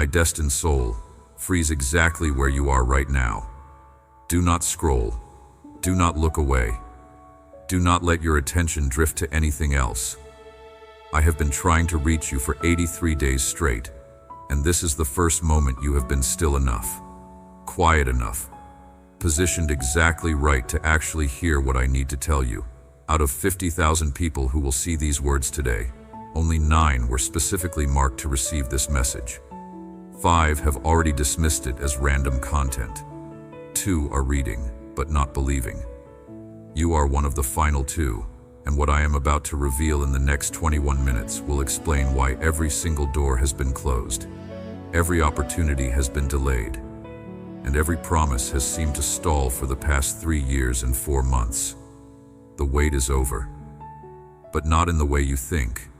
My destined soul, freeze exactly where you are right now. Do not scroll. Do not look away. Do not let your attention drift to anything else. I have been trying to reach you for 83 days straight, and this is the first moment you have been still enough, quiet enough, positioned exactly right to actually hear what I need to tell you. Out of 50,000 people who will see these words today, only 9 were specifically marked to receive this message. 5 have already dismissed it as random content. 2 are reading, but not believing. You are one of the final 2, and what I am about to reveal in the next 21 minutes will explain why every single door has been closed, every opportunity has been delayed, and every promise has seemed to stall for the past 3 years and 4 months. The wait is over, but not in the way you think.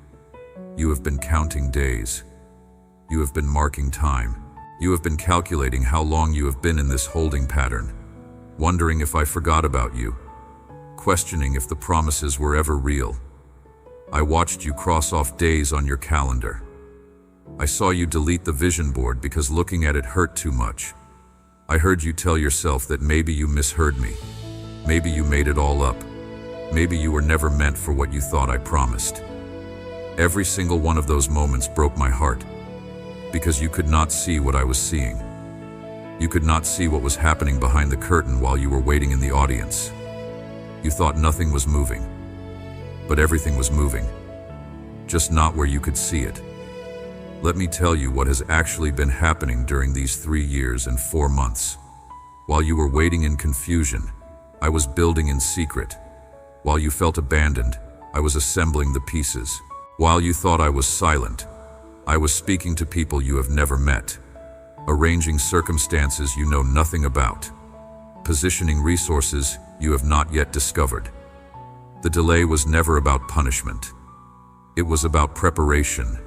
You have been counting days. You have been marking time. You have been calculating how long you have been in this holding pattern, wondering if I forgot about you, questioning if the promises were ever real. I watched you cross off days on your calendar. I saw you delete the vision board because looking at it hurt too much. I heard you tell yourself that maybe you misheard me. Maybe you made it all up. Maybe you were never meant for what you thought I promised. Every single one of those moments broke my heart, because you could not see what I was seeing. You could not see what was happening behind the curtain while you were waiting in the audience. You thought nothing was moving, but everything was moving, just not where you could see it. Let me tell you what has actually been happening during these 3 years and 4 months. While you were waiting in confusion, I was building in secret. While you felt abandoned, I was assembling the pieces. While you thought I was silent, I was speaking to people you have never met, arranging circumstances you know nothing about, positioning resources you have not yet discovered. The delay was never about punishment. It was about preparation,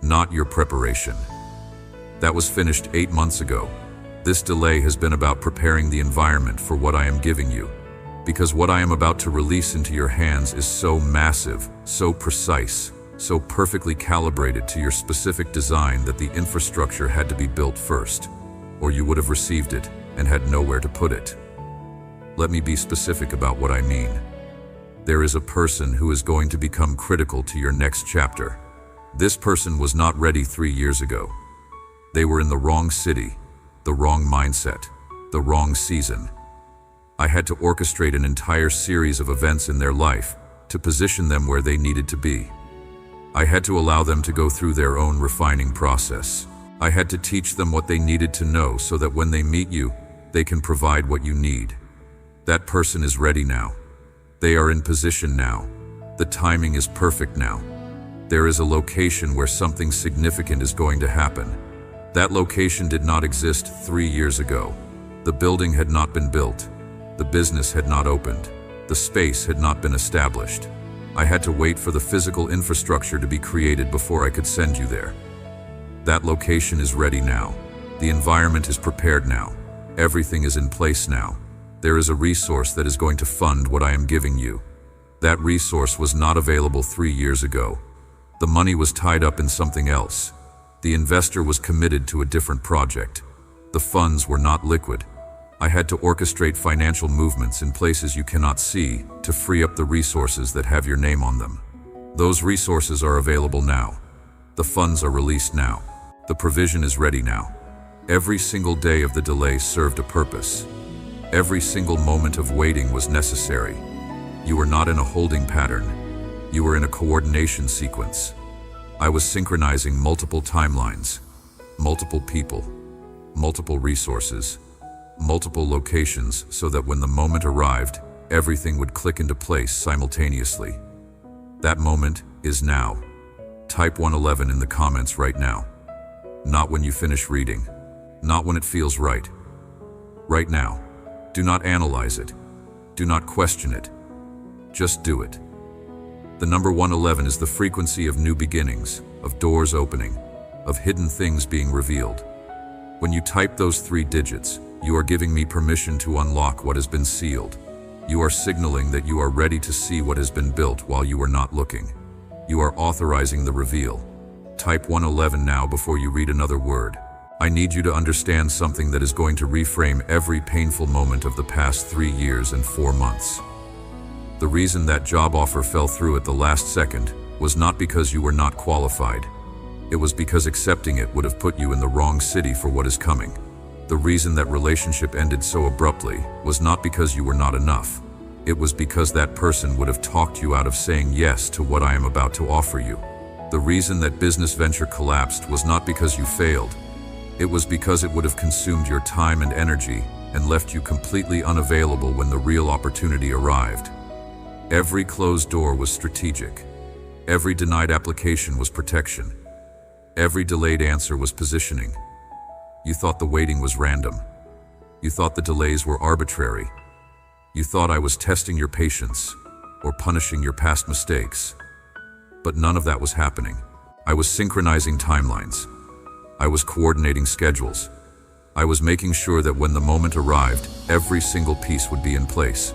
not your preparation. That was finished 8 months ago. This delay has been about preparing the environment for what I am giving you, because what I am about to release into your hands is so massive, so precise, so perfectly calibrated to your specific design that the infrastructure had to be built first, or you would have received it and had nowhere to put it. Let me be specific about what I mean. There is a person who is going to become critical to your next chapter. This person was not ready 3 years ago. They were in the wrong city, the wrong mindset, the wrong season. I had to orchestrate an entire series of events in their life to position them where they needed to be. I had to allow them to go through their own refining process. I had to teach them what they needed to know so that when they meet you, they can provide what you need. That person is ready now. They are in position now. The timing is perfect now. There is a location where something significant is going to happen. That location did not exist 3 years ago. The building had not been built. The business had not opened. The space had not been established. I had to wait for the physical infrastructure to be created before I could send you there. That location is ready now. The environment is prepared now. Everything is in place now. There is a resource that is going to fund what I am giving you. That resource was not available 3 years ago. The money was tied up in something else. The investor was committed to a different project. The funds were not liquid. I had to orchestrate financial movements in places you cannot see to free up the resources that have your name on them. Those resources are available now. The funds are released now. The provision is ready now. Every single day of the delay served a purpose. Every single moment of waiting was necessary. You were not in a holding pattern. You were in a coordination sequence. I was synchronizing multiple timelines, multiple people, multiple resources, multiple locations so that when the moment arrived, everything would click into place simultaneously. That moment is now. Type 111 in the comments right now. Not when you finish reading. Not when it feels right. Right now. Do not analyze it. Do not question it. Just do it. The number 111 is the frequency of new beginnings, of doors opening, of hidden things being revealed. When you type those 3 digits, you are giving me permission to unlock what has been sealed. You are signaling that you are ready to see what has been built while you are not looking. You are authorizing the reveal. Type 111 now before you read another word. I need you to understand something that is going to reframe every painful moment of the past 3 years and 4 months. The reason that job offer fell through at the last second was not because you were not qualified. It was because accepting it would have put you in the wrong city for what is coming. The reason that relationship ended so abruptly was not because you were not enough. It was because that person would have talked you out of saying yes to what I am about to offer you. The reason that business venture collapsed was not because you failed. It was because it would have consumed your time and energy and left you completely unavailable when the real opportunity arrived. Every closed door was strategic. Every denied application was protection. Every delayed answer was positioning. You thought the waiting was random. You thought the delays were arbitrary. You thought I was testing your patience or punishing your past mistakes. But none of that was happening. I was synchronizing timelines. I was coordinating schedules. I was making sure that when the moment arrived, every single piece would be in place.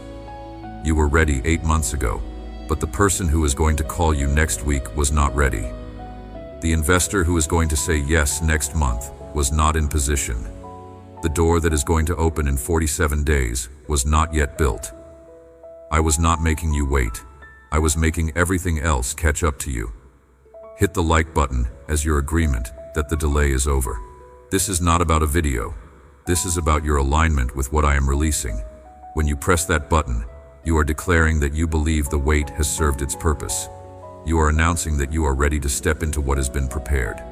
You were ready 8 months ago, but the person who is going to call you next week was not ready. The investor who is going to say yes next month was not in position. The door that is going to open in 47 days was not yet built. I was not making you wait. I was making everything else catch up to you. Hit the like button as your agreement that the delay is over. This is not about a video. This is about your alignment with what I am releasing. When you press that button, you are declaring that you believe the wait has served its purpose. You are announcing that you are ready to step into what has been prepared.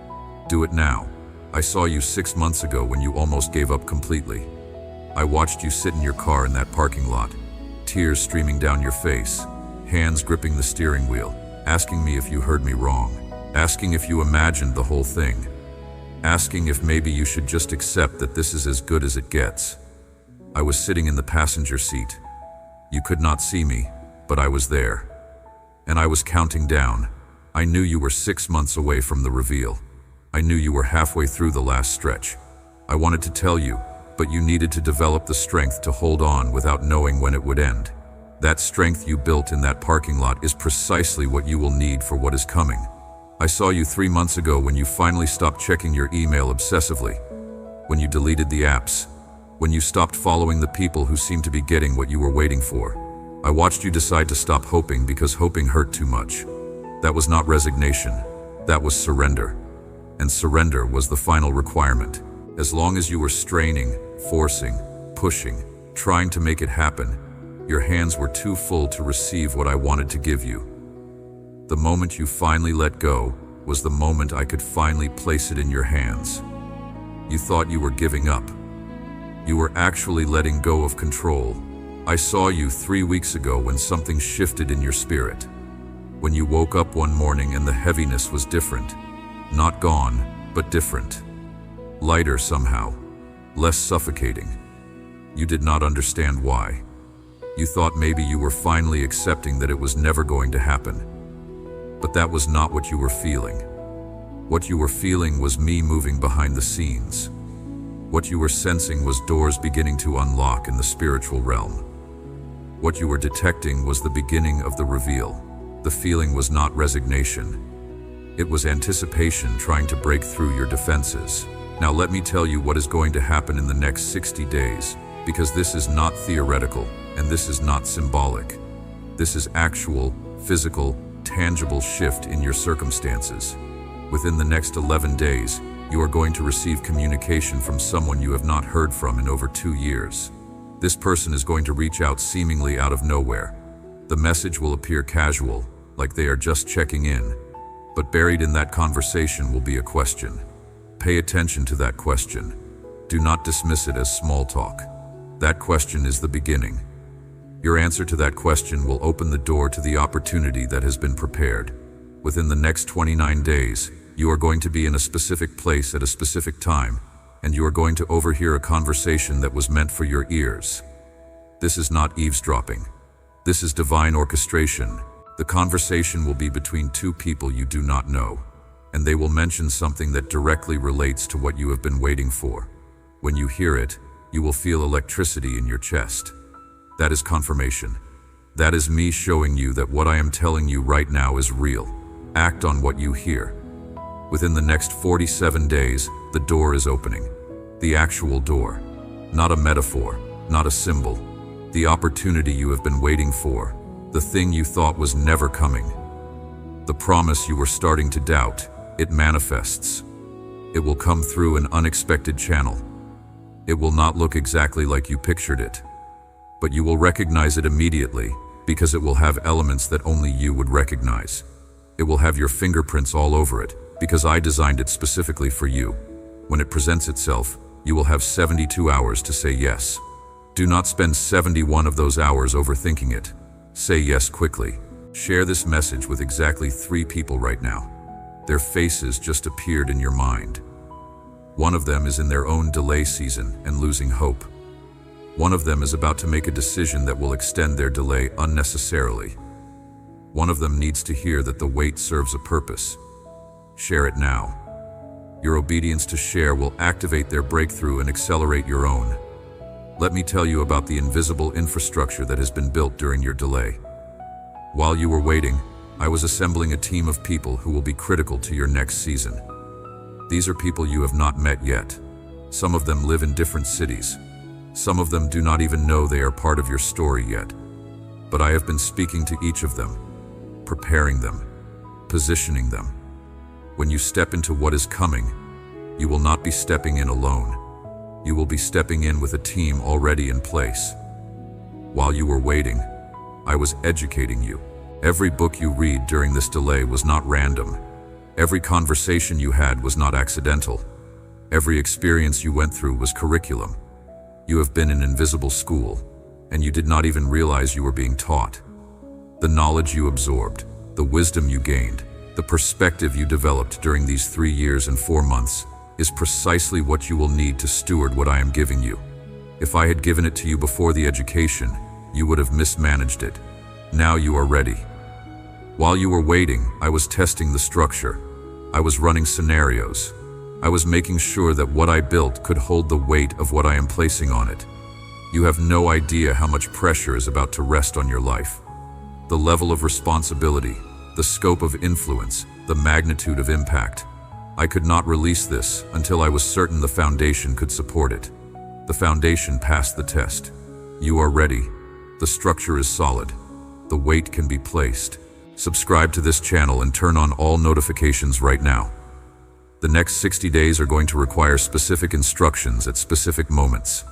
Do it now. I saw you 6 months ago when you almost gave up completely. I watched you sit in your car in that parking lot, tears streaming down your face, hands gripping the steering wheel, asking me if you heard me wrong, asking if you imagined the whole thing, asking if maybe you should just accept that this is as good as it gets. I was sitting in the passenger seat. You could not see me, but I was there. And I was counting down. I knew you were 6 months away from the reveal. I knew you were halfway through the last stretch. I wanted to tell you, but you needed to develop the strength to hold on without knowing when it would end. That strength you built in that parking lot is precisely what you will need for what is coming. I saw you 3 months ago when you finally stopped checking your email obsessively, when you deleted the apps, when you stopped following the people who seemed to be getting what you were waiting for. I watched you decide to stop hoping because hoping hurt too much. That was not resignation. That was surrender. And surrender was the final requirement. As long as you were straining, forcing, pushing, trying to make it happen, your hands were too full to receive what I wanted to give you. The moment you finally let go was the moment I could finally place it in your hands. You thought you were giving up. You were actually letting go of control. I saw you 3 weeks ago when something shifted in your spirit. When you woke up one morning and the heaviness was different. Not gone, but different. Lighter somehow. Less suffocating. You did not understand why. You thought maybe you were finally accepting that it was never going to happen. But that was not what you were feeling. What you were feeling was me moving behind the scenes. What you were sensing was doors beginning to unlock in the spiritual realm. What you were detecting was the beginning of the reveal. The feeling was not resignation. It was anticipation trying to break through your defenses. Now let me tell you what is going to happen in the next 60 days, because this is not theoretical and this is not symbolic. This is actual, physical, tangible shift in your circumstances. Within the next 11 days, you are going to receive communication from someone you have not heard from in over 2 years. This person is going to reach out seemingly out of nowhere. The message will appear casual, like they are just checking in. But buried in that conversation will be a question. Pay attention to that question. Do not dismiss it as small talk. That question is the beginning. Your answer to that question will open the door to the opportunity that has been prepared. Within the next 29 days, you are going to be in a specific place at a specific time, and you are going to overhear a conversation that was meant for your ears. This is not eavesdropping. This is divine orchestration. The conversation will be between 2 people you do not know, and they will mention something that directly relates to what you have been waiting for. When you hear it, you will feel electricity in your chest. That is confirmation. That is me showing you that what I am telling you right now is real. Act on what you hear. Within the next 47 days, the door is opening. The actual door. Not a metaphor, not a symbol. The opportunity you have been waiting for. The thing you thought was never coming. The promise you were starting to doubt. It manifests. It will come through an unexpected channel. It will not look exactly like you pictured it. But you will recognize it immediately because it will have elements that only you would recognize. It will have your fingerprints all over it because I designed it specifically for you. When it presents itself, you will have 72 hours to say yes. Do not spend 71 of those hours overthinking it. Say yes quickly. Share this message with exactly 3 people right now. Their faces just appeared in your mind. One of them is in their own delay season and losing hope. One of them is about to make a decision that will extend their delay unnecessarily. One of them needs to hear that the wait serves a purpose. Share it now. Your obedience to share will activate their breakthrough and accelerate your own. Let me tell you about the invisible infrastructure that has been built during your delay. While you were waiting, I was assembling a team of people who will be critical to your next season. These are people you have not met yet. Some of them live in different cities. Some of them do not even know they are part of your story yet. But I have been speaking to each of them, preparing them, positioning them. When you step into what is coming, you will not be stepping in alone. You will be stepping in with a team already in place. While you were waiting, I was educating you. Every book you read during this delay was not random. Every conversation you had was not accidental. Every experience you went through was curriculum. You have been in invisible school, and you did not even realize you were being taught. The knowledge you absorbed, the wisdom you gained, the perspective you developed during these 3 years and 4 months is precisely what you will need to steward what I am giving you. If I had given it to you before the education, you would have mismanaged it. Now you are ready. While you were waiting, I was testing the structure. I was running scenarios. I was making sure that what I built could hold the weight of what I am placing on it. You have no idea how much pressure is about to rest on your life. The level of responsibility, the scope of influence, the magnitude of impact. I could not release this until I was certain the foundation could support it. The foundation passed the test. You are ready. The structure is solid. The weight can be placed. Subscribe to this channel and turn on all notifications right now. The next 60 days are going to require specific instructions at specific moments.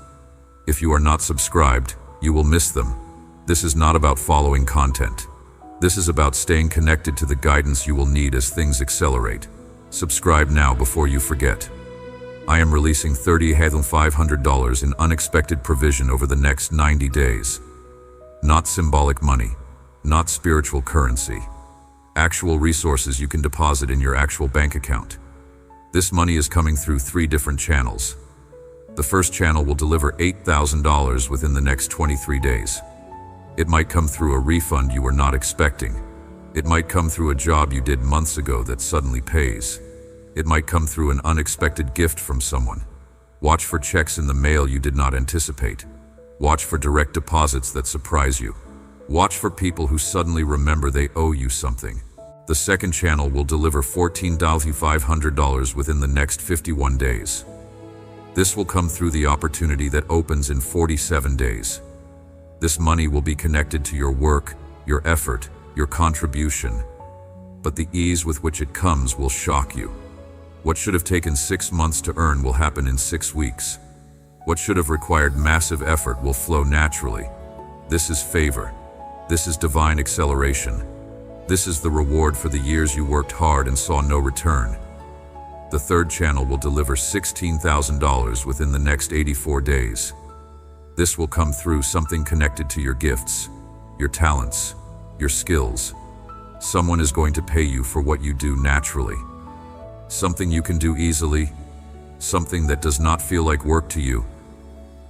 If you are not subscribed, you will miss them. This is not about following content. This is about staying connected to the guidance you will need as things accelerate. Subscribe now before you forget. I am releasing $30,500 in unexpected provision over the next 90 days. Not symbolic money, not spiritual currency. Actual resources you can deposit in your actual bank account. This money is coming through 3 different channels. The first channel will deliver $8,000 within the next 23 days. It might come through a refund you were not expecting. It might come through a job you did months ago that suddenly pays. It might come through an unexpected gift from someone. Watch for checks in the mail you did not anticipate. Watch for direct deposits that surprise you. Watch for people who suddenly remember they owe you something. The second channel will deliver $14,500 within the next 51 days. This will come through the opportunity that opens in 47 days. This money will be connected to your work, your effort, your contribution. But the ease with which it comes will shock you. What should have taken 6 months to earn will happen in 6 weeks. What should have required massive effort will flow naturally. This is favor. This is divine acceleration. This is the reward for the years you worked hard and saw no return. The third channel will deliver $16,000 within the next 84 days. This will come through something connected to your gifts, your talents, your skills. Someone is going to pay you for what you do naturally. Something you can do easily, something that does not feel like work to you.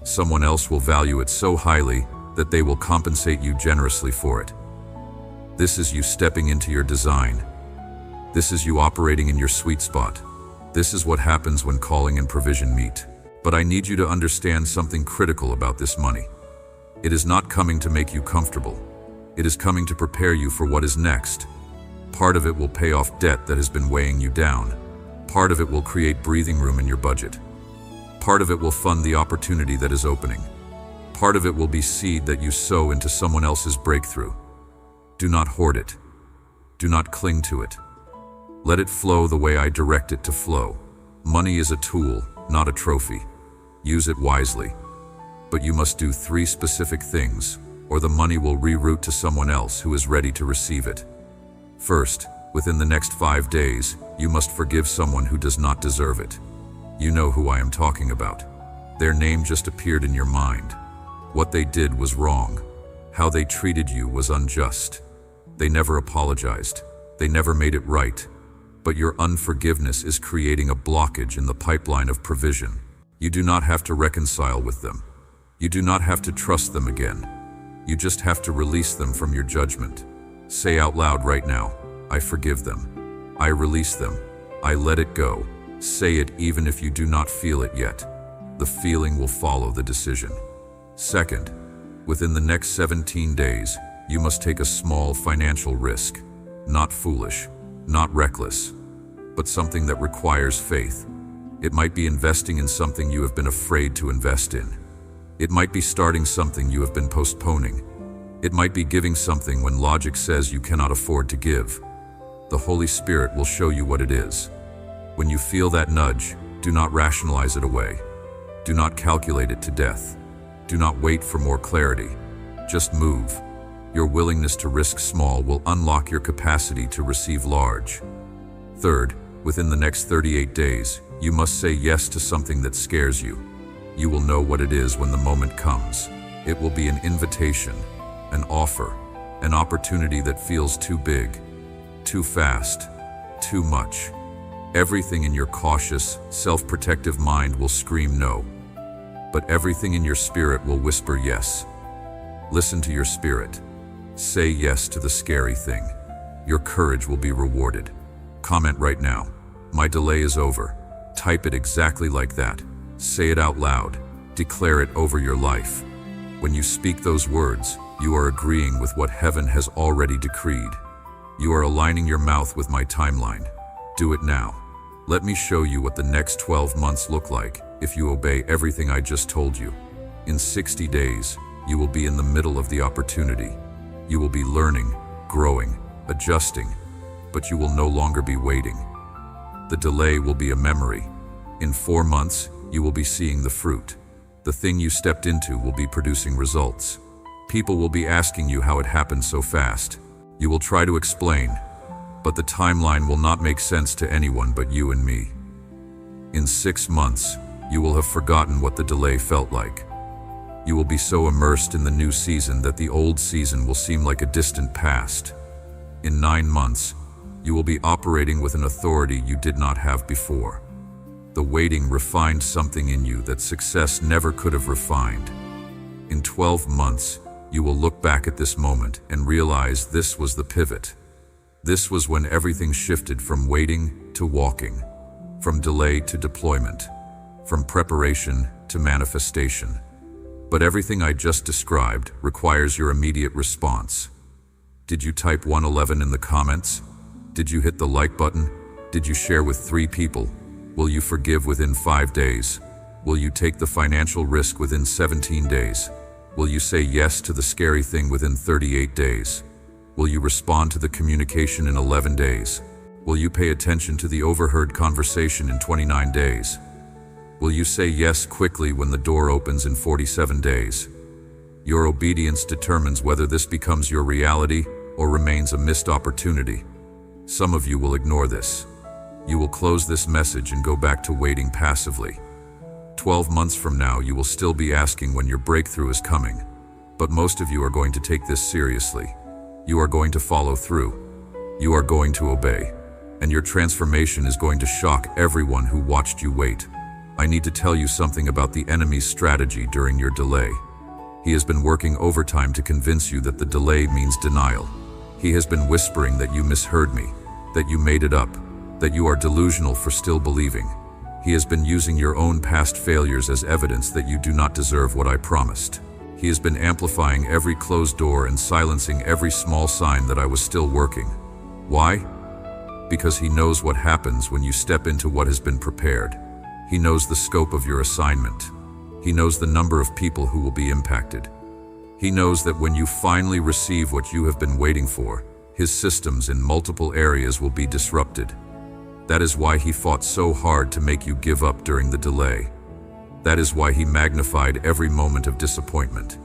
Someone else will value it so highly that they will compensate you generously for it. This is you stepping into your design. This is you operating in your sweet spot. This is what happens when calling and provision meet. But I need you to understand something critical about this money. It is not coming to make you comfortable. It is coming to prepare you for what is next. Part of it will pay off debt that has been weighing you down. Part of it will create breathing room in your budget. Part of it will fund the opportunity that is opening. Part of it will be seed that you sow into someone else's breakthrough. Do not hoard it. Do not cling to it. Let it flow the way I direct it to flow. Money is a tool, not a trophy. Use it wisely. But you must do 3 specific things, or the money will reroute to someone else who is ready to receive it. First, within the next 5 days, you must forgive someone who does not deserve it. You know who I am talking about. Their name just appeared in your mind. What they did was wrong. How they treated you was unjust. They never apologized. They never made it right. But your unforgiveness is creating a blockage in the pipeline of provision. You do not have to reconcile with them. You do not have to trust them again. You just have to release them from your judgment. Say out loud right now, I forgive them. I release them. I let it go. Say it even if you do not feel it yet. The feeling will follow the decision. Second, within the next 17 days, you must take a small financial risk. Not foolish, not reckless, but something that requires faith. It might be investing in something you have been afraid to invest in. It might be starting something you have been postponing. It might be giving something when logic says you cannot afford to give. The Holy Spirit will show you what it is. When you feel that nudge, do not rationalize it away. Do not calculate it to death. Do not wait for more clarity. Just move. Your willingness to risk small will unlock your capacity to receive large. Third, within the next 38 days, you must say yes to something that scares you. You will know what it is when the moment comes. It will be an invitation, an offer, an opportunity that feels too big, too fast, too much. Everything in your cautious, self-protective mind will scream no. But everything in your spirit will whisper yes. Listen to your spirit. Say yes to the scary thing. Your courage will be rewarded. Comment right now, my delay is over. Type it exactly like that. Say it out loud. Declare it over your life. When you speak those words, you are agreeing with what heaven has already decreed. You are aligning your mouth with my timeline. Do it now. Let me show you what the next 12 months look like if you obey everything I just told you. In 60 days, you will be in the middle of the opportunity. You will be learning, growing, adjusting, but you will no longer be waiting. The delay will be a memory. In 4 months, you will be seeing the fruit. The thing you stepped into will be producing results. People will be asking you how it happened so fast. You will try to explain, but the timeline will not make sense to anyone but you and me. In 6 months, you will have forgotten what the delay felt like. You will be so immersed in the new season that the old season will seem like a distant past. In 9 months, you will be operating with an authority you did not have before. The waiting refined something in you that success never could have refined. In 12 months, you will look back at this moment and realize this was the pivot. This was when everything shifted from waiting to walking, from delay to deployment, from preparation to manifestation. But everything I just described requires your immediate response. Did you type 111 in the comments? Did you hit the like button? Did you share with 3 people? Will you forgive within 5 days? Will you take the financial risk within 17 days? Will you say yes to the scary thing within 38 days? Will you respond to the communication in 11 days? Will you pay attention to the overheard conversation in 29 days? Will you say yes quickly when the door opens in 47 days? Your obedience determines whether this becomes your reality or remains a missed opportunity. Some of you will ignore this. You will close this message and go back to waiting passively. 12 months from now, you will still be asking when your breakthrough is coming. But most of you are going to take this seriously. You are going to follow through. You are going to obey. And your transformation is going to shock everyone who watched you wait. I need to tell you something about the enemy's strategy during your delay. He has been working overtime to convince you that the delay means denial. He has been whispering that you misheard me, that you made it up, that you are delusional for still believing. He has been using your own past failures as evidence that you do not deserve what I promised. He has been amplifying every closed door and silencing every small sign that I was still working. Why? Because He knows what happens when you step into what has been prepared. He knows the scope of your assignment. He knows the number of people who will be impacted. He knows that when you finally receive what you have been waiting for, His systems in multiple areas will be disrupted. That is why He fought so hard to make you give up during the delay. That is why He magnified every moment of disappointment.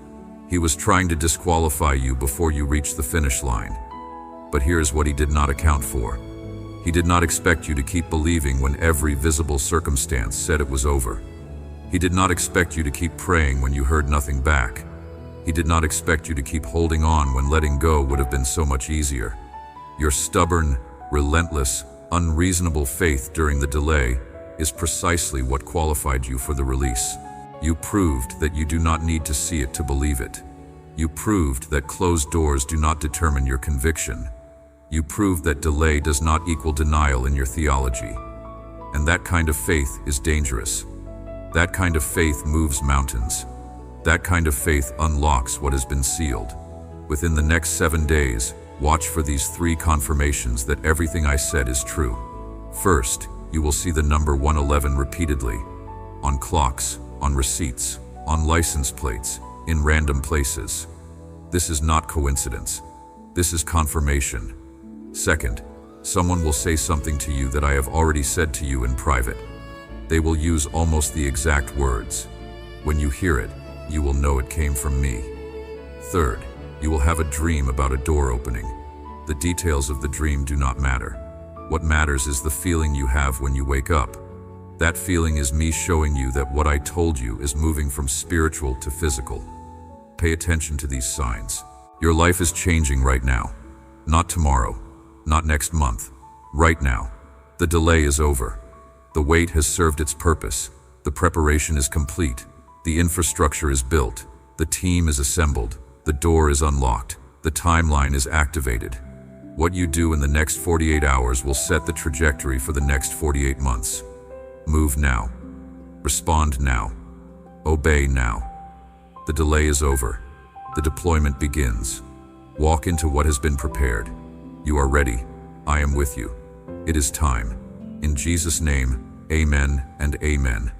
He was trying to disqualify you before you reached the finish line. But here's what He did not account for. He did not expect you to keep believing when every visible circumstance said it was over. He did not expect you to keep praying when you heard nothing back. He did not expect you to keep holding on when letting go would have been so much easier. Your stubborn, relentless, unreasonable faith during the delay is precisely what qualified you for the release. You proved that you do not need to see it to believe it. You proved that closed doors do not determine your conviction. You proved that delay does not equal denial in your theology. And that kind of faith is dangerous. That kind of faith moves mountains. That kind of faith unlocks what has been sealed. Within the next 7 days, watch for these 3 confirmations that everything I said is true. First, you will see the number 111 repeatedly, on clocks, on receipts, on license plates, in random places. This is not coincidence. This is confirmation. Second, someone will say something to you that I have already said to you in private. They will use almost the exact words. When you hear it, you will know it came from me. Third, you will have a dream about a door opening. The details of the dream do not matter. What matters is the feeling you have when you wake up. That feeling is me showing you that what I told you is moving from spiritual to physical. Pay attention to these signs. Your life is changing right now. Not tomorrow, not next month. Right now. The delay is over. The wait has served its purpose. The preparation is complete. The infrastructure is built. The team is assembled. The door is unlocked. The timeline is activated. What you do in the next 48 hours will set the trajectory for the next 48 months. Move now. Respond now. Obey now. The delay is over. The deployment begins. Walk into what has been prepared. You are ready. I am with you. It is time. In Jesus' name, amen and amen.